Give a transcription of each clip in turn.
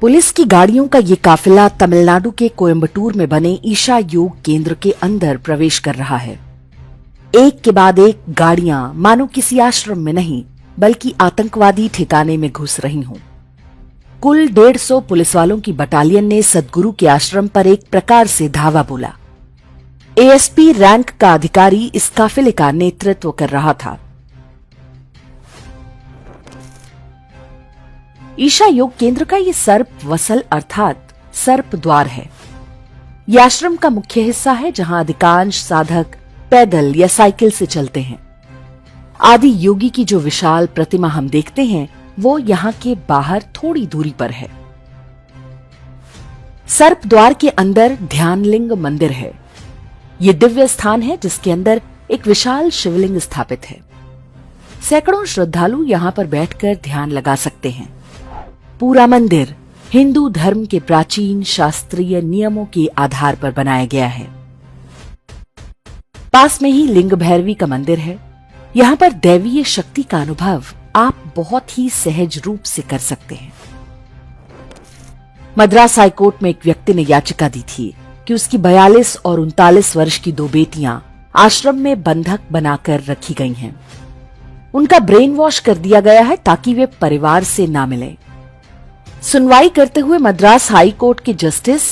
Police की गाड़ियों का ये काफिला तमिलनाडु के कोयम्बटूर में बने ईशा योग केंद्र के अंदर प्रवेश कर रहा है। एक के बाद एक गाड़ियां मानो किसी आश्रम में नहीं बल्कि आतंकवादी ठिकाने में घुस रही हों। कुल 150 पुलिस वालों की बटालियन ने सद्गुरु के आश्रम पर एक प्रकार से धावा बोला। एएसपी रैंक का अधिकारी इस काफिले का नेतृत्व कर रहा था। ईशा योग केंद्र का ये सर्प वसल अर्थात सर्प द्वार है। यह आश्रम का मुख्य हिस्सा है जहां अधिकांश साधक पैदल या साइकिल से चलते हैं। आदि योगी की जो विशाल प्रतिमा हम देखते हैं वो यहाँ के बाहर थोड़ी दूरी पर है। सर्प द्वार के अंदर ध्यानलिंग मंदिर है। ये दिव्य स्थान है जिसके अंदर एक विशाल शिवलिंग स्थापित है। सैकड़ों श्रद्धालु यहाँ पर बैठकर ध्यान लगा सकते हैं। पूरा मंदिर हिंदू धर्म के प्राचीन शास्त्रीय नियमों के आधार पर बनाया गया है। पास में ही लिंग भैरवी का मंदिर है। यहाँ पर दैवीय शक्ति का अनुभव आप बहुत ही सहज रूप से कर सकते हैं। मद्रास हाईकोर्ट में एक व्यक्ति ने याचिका दी थी कि उसकी 42 और 39 वर्ष की 2 बेटियां आश्रम में बंधक बनाकर रखी गई हैं। उनका ब्रेन वॉश कर दिया गया है ताकि वे परिवार से ना मिलें। सुनवाई करते हुए मद्रास हाई कोर्ट के जस्टिस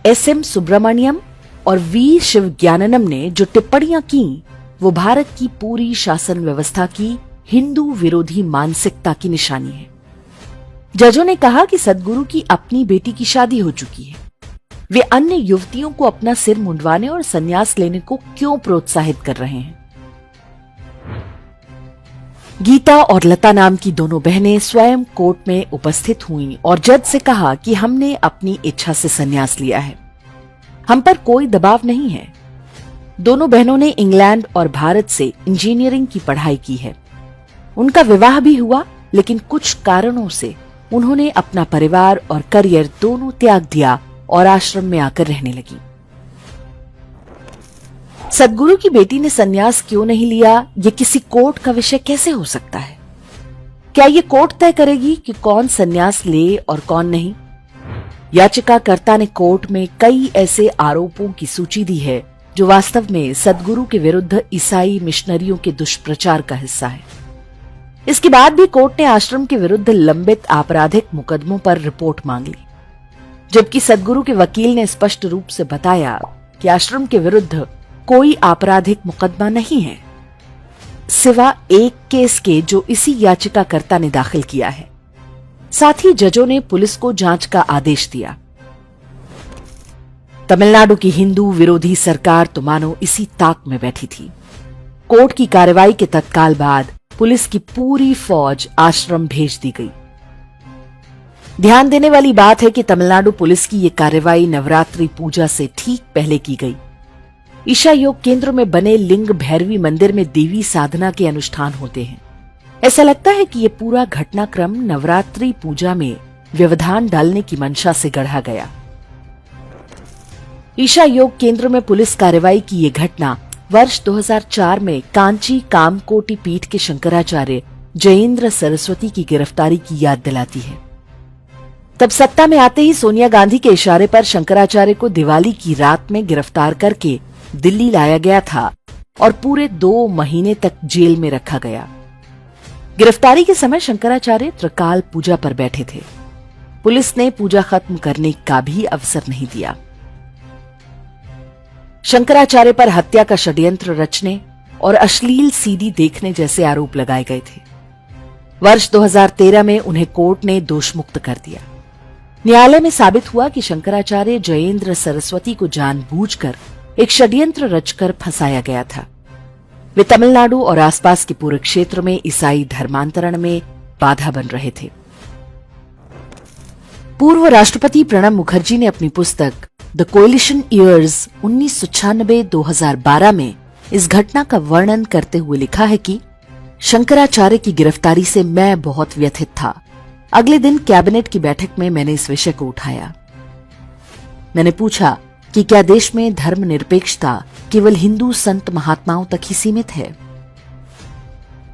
एसएम सुब्रमण्यम और वी शिवज्ञाननम ने जो टिप्पणियां की वो भारत की पूरी शासन व्यवस्था की हिंदू विरोधी मानसिकता की निशानी है। जजों ने कहा कि सद्गुरु की अपनी बेटी की शादी हो चुकी है। वे अन्य युवतियों को अपना सिर मुंडवाने और संन्यास लेने को क्यों प्रोत्साहित कर रहे हैं। गीता और लता नाम की दोनों बहनें स्वयं कोर्ट में उपस्थित हुईं और जज से कहा कि हमने अपनी इच्छा से संन्यास लिया है, हम पर कोई दबाव नहीं है। दोनों बहनों ने इंग्लैंड और भारत से इंजीनियरिंग की पढ़ाई की है। उनका विवाह भी हुआ, लेकिन कुछ कारणों से उन्होंने अपना परिवार और करियर दोनों त्याग दिया और आश्रम में आकर रहने लगी। सद्गुरु की बेटी ने संन्यास क्यों नहीं लिया, ये किसी कोर्ट का विषय कैसे हो सकता है? क्या ये कोर्ट तय करेगी कि कौन संन्यास ले और कौन नहीं? याचिकाकर्ता ने कोर्ट में कई ऐसे आरोपों की सूची दी है जो वास्तव में सद्गुरु के विरुद्ध ईसाई मिशनरियों के दुष्प्रचार का हिस्सा है। इसके बाद भी कोर्ट ने आश्रम के विरुद्ध लंबित आपराधिक मुकदमों पर रिपोर्ट मांग ली, जबकि सद्गुरु के वकील ने स्पष्ट रूप से बताया कि आश्रम के विरुद्ध कोई आपराधिक मुकदमा नहीं है, सिवा एक केस के जो इसी याचिकाकर्ता ने दाखिल किया है। साथ ही जजों ने पुलिस को जांच का आदेश दिया। तमिलनाडु की हिंदू विरोधी सरकार तो मानो इसी ताक में बैठी थी। कोर्ट की कार्रवाई के तत्काल बाद पुलिस की पूरी फौज आश्रम भेज दी गई। ध्यान देने वाली बात है कि तमिलनाडु पुलिस की यह कार्रवाई नवरात्रि पूजा से ठीक पहले की गई। ईशा योग केंद्र में बने लिंग भैरवी मंदिर में देवी साधना के अनुष्ठान होते हैं। ऐसा लगता है कि यह पूरा घटनाक्रम नवरात्रि पूजा में व्यवधान डालने की मंशा से गढ़ा गया। ईशा योग केंद्र में पुलिस कार्रवाई की यह घटना वर्ष 2004 में कांची कामकोटि पीठ के शंकराचार्य जयेंद्र सरस्वती की गिरफ्तारी की याद दिलाती है। तब सत्ता में आते ही सोनिया गांधी के इशारे पर शंकराचार्य को दिवाली की रात में गिरफ्तार करके दिल्ली लाया गया था और पूरे 2 महीने तक जेल में रखा गया। गिरफ्तारी के समय शंकराचार्य त्रिकाल पूजा पर बैठे थे। पुलिस ने पूजा खत्म करने का भी अवसर नहीं दिया। शंकराचार्य पर हत्या का षड्यंत्र रचने और अश्लील सीडी देखने जैसे आरोप लगाए गए थे। वर्ष 2013 में उन्हें कोर्ट ने दोषमुक्त कर दिया। न्यायालय में साबित हुआ कि शंकराचार्य जयेंद्र सरस्वती को जानबूझकर एक षड्यंत्र रचकर फंसाया गया था। वे तमिलनाडु और आसपास के पूरे क्षेत्र में ईसाई धर्मांतरण में बाधा बन रहे थे। पूर्व राष्ट्रपति प्रणब मुखर्जी ने अपनी पुस्तक द कोएलिशन ईयर्स 1996-2012 में इस घटना का वर्णन करते हुए लिखा है कि शंकराचार्य की गिरफ्तारी से मैं बहुत व्यथित था। अगले दिन कैबिनेट की बैठक में मैंने इस विषय को उठाया। मैंने पूछा कि क्या देश में धर्मनिरपेक्षता केवल हिंदू संत महात्माओं तक ही सीमित है?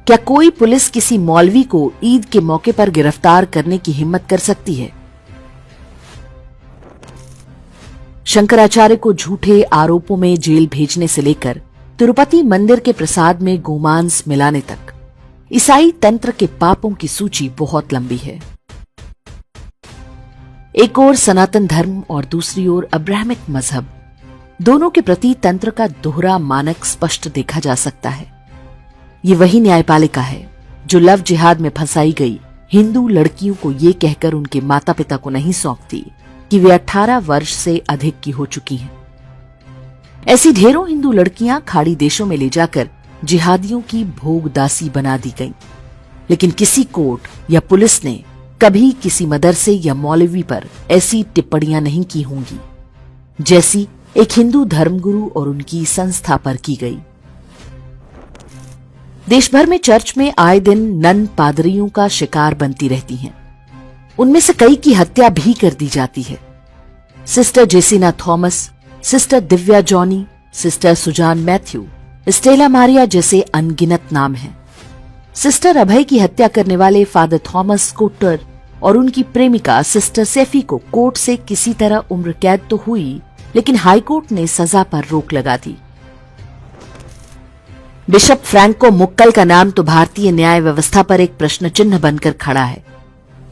क्या कोई पुलिस किसी मौलवी को ईद के मौके पर गिरफ्तार करने की हिम्मत कर सकती है? शंकराचार्य को झूठे आरोपों में जेल भेजने से लेकर तिरुपति मंदिर के प्रसाद में गोमांस मिलाने तक ईसाई तंत्र के पापों की सूची बहुत लंबी है। एक ओर सनातन धर्म और दूसरी ओर अब्राहमिक मजहब, दोनों के प्रति तंत्र का दोहरा मानक स्पष्ट देखा जा सकता है। ये वही न्यायपालिका है जो लव जिहाद में फंसाई गई हिंदू लड़कियों को ये कहकर उनके माता पिता को नहीं सौंपती कि वे 18 वर्ष से अधिक की हो चुकी हैं। ऐसी ढेरों हिंदू लड़कियां खाड़ी देशों में ले जाकर जिहादियों की भोग दासी बना दी गईं। लेकिन किसी कोर्ट या पुलिस ने कभी किसी मदरसे या मौलवी पर ऐसी टिप्पणियां नहीं की होंगी जैसी एक हिंदू धर्मगुरु और उनकी संस्था पर की गई। देश भर में चर्च में आए दिन नन पादरियों का शिकार बनती रहती हैं। उनमें से कई की हत्या भी कर दी जाती है। Sister Jesina Thomas, sister Divya Johnny, sister Susan Mathew, Stella Maria जैसे अनगिनत नाम हैं। सिस्टर अभय की हत्या करने वाले फादर थॉमस कोटर और उनकी प्रेमिका सिस्टर सेफी को कोर्ट से किसी तरह उम्र कैद तो हुई, लेकिन हाईकोर्ट ने सजा पर रोक लगा दी। बिशप फ्रैंको मुक्कल का नाम तो भारतीय न्याय व्यवस्था पर एक प्रश्न चिन्ह बनकर खड़ा है।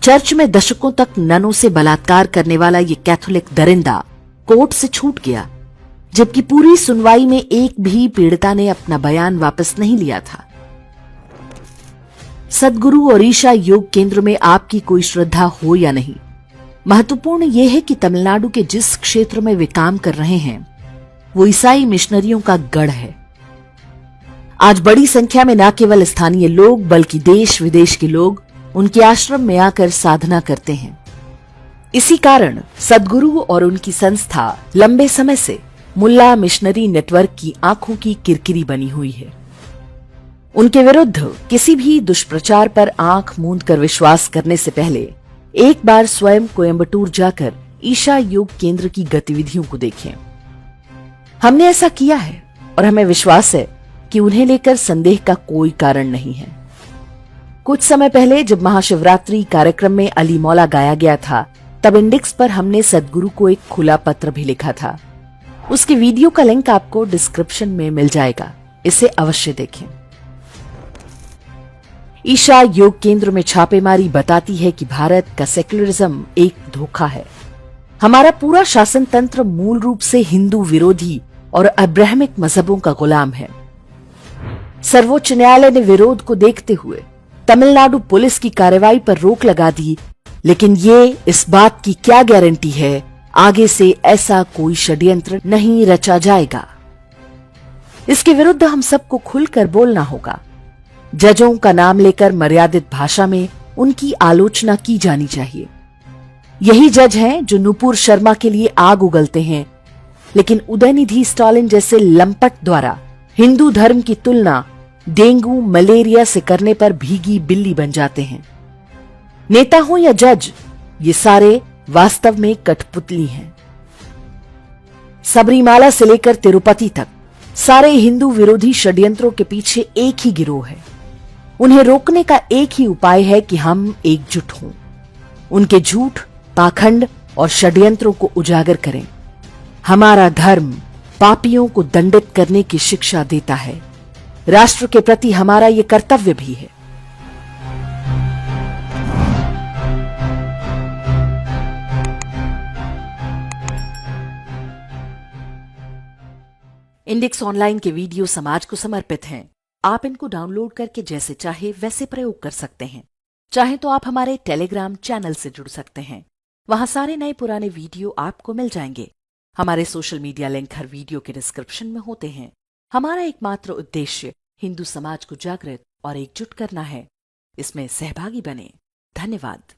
चर्च में दशकों तक ननों से बलात्कार करने वाला ये कैथोलिक दरिंदा कोर्ट से छूट गया, जबकि पूरी सुनवाई में एक भी पीड़िता ने अपना बयान वापस नहीं लिया था। सद्गुरु और ईशा योग केंद्र में आपकी कोई श्रद्धा हो या नहीं, महत्वपूर्ण यह है कि तमिलनाडु के जिस क्षेत्र में वे काम कर रहे हैं वो ईसाई मिशनरियों का गढ़ है। आज बड़ी संख्या में न केवल स्थानीय लोग बल्कि देश विदेश के लोग उनके आश्रम में आकर साधना करते हैं। इसी कारण सद्गुरु और उनकी संस्था लंबे समय से मुल्ला मिशनरी नेटवर्क की आंखों की किरकिरी बनी हुई है। उनके विरुद्ध किसी भी दुष्प्रचार पर आंख मूंद कर विश्वास करने से पहले एक बार स्वयं कोयम्बटूर जाकर ईशा योग केंद्र की गतिविधियों को देखें। हमने ऐसा किया है और हमें विश्वास है कि उन्हें लेकर संदेह का कोई कारण नहीं है। कुछ समय पहले जब महाशिवरात्रि कार्यक्रम में अली मौला गाया गया था, तब इंडेक्स पर हमने सद्गुरु को एक खुला पत्र भी लिखा था। उसके वीडियो का लिंक आपको डिस्क्रिप्शन में मिल जाएगा, इसे अवश्य देखें। ईशा योग केंद्र में छापेमारी बताती है कि भारत का सेक्युलरिज्म एक धोखा है। हमारा पूरा शासन तंत्र मूल रूप से हिंदू विरोधी और अब्राहमिक मजहबों का गुलाम है। सर्वोच्च न्यायालय ने विरोध को देखते हुए तमिलनाडु पुलिस की कार्रवाई पर रोक लगा दी, लेकिन ये इस बात की क्या गारंटी है आगे से ऐसा कोई षड्यंत्र नहीं रचा जाएगा। इसके विरुद्ध हम सबको खुलकर बोलना होगा। जजों का नाम लेकर मर्यादित भाषा में उनकी आलोचना की जानी चाहिए। यही जज हैं जो नुपुर शर्मा के लिए आग उगलते हैं, लेकिन उदयनिधि स्टालिन जैसे लंपट द्वारा हिंदू धर्म की तुलना डेंगू मलेरिया से करने पर भीगी बिल्ली बन जाते हैं। नेता हो या जज, ये सारे वास्तव में कठपुतली हैं। सबरीमाला से लेकर तिरुपति तक सारे हिंदू विरोधी षड्यंत्रों के पीछे एक ही गिरोह है। उन्हें रोकने का एक ही उपाय है कि हम एकजुट हों, उनके झूठ, पाखंड और षड्यंत्रों को उजागर करें। हमारा धर्म पापियों को दंडित करने की शिक्षा देता है। राष्ट्र के प्रति हमारा ये कर्तव्य भी है। इंडेक्स ऑनलाइन के वीडियो समाज को समर्पित हैं। आप इनको डाउनलोड करके जैसे चाहे वैसे प्रयोग कर सकते हैं। चाहे तो आप हमारे टेलीग्राम चैनल से जुड़ सकते हैं। वहां सारे नए पुराने वीडियो आपको मिल जाएंगे। हमारे सोशल मीडिया लिंक हर वीडियो के डिस्क्रिप्शन में होते हैं। हमारा एकमात्र उद्देश्य हिंदू समाज को जागृत और एकजुट करना है। इसमें सहभागी बने। धन्यवाद।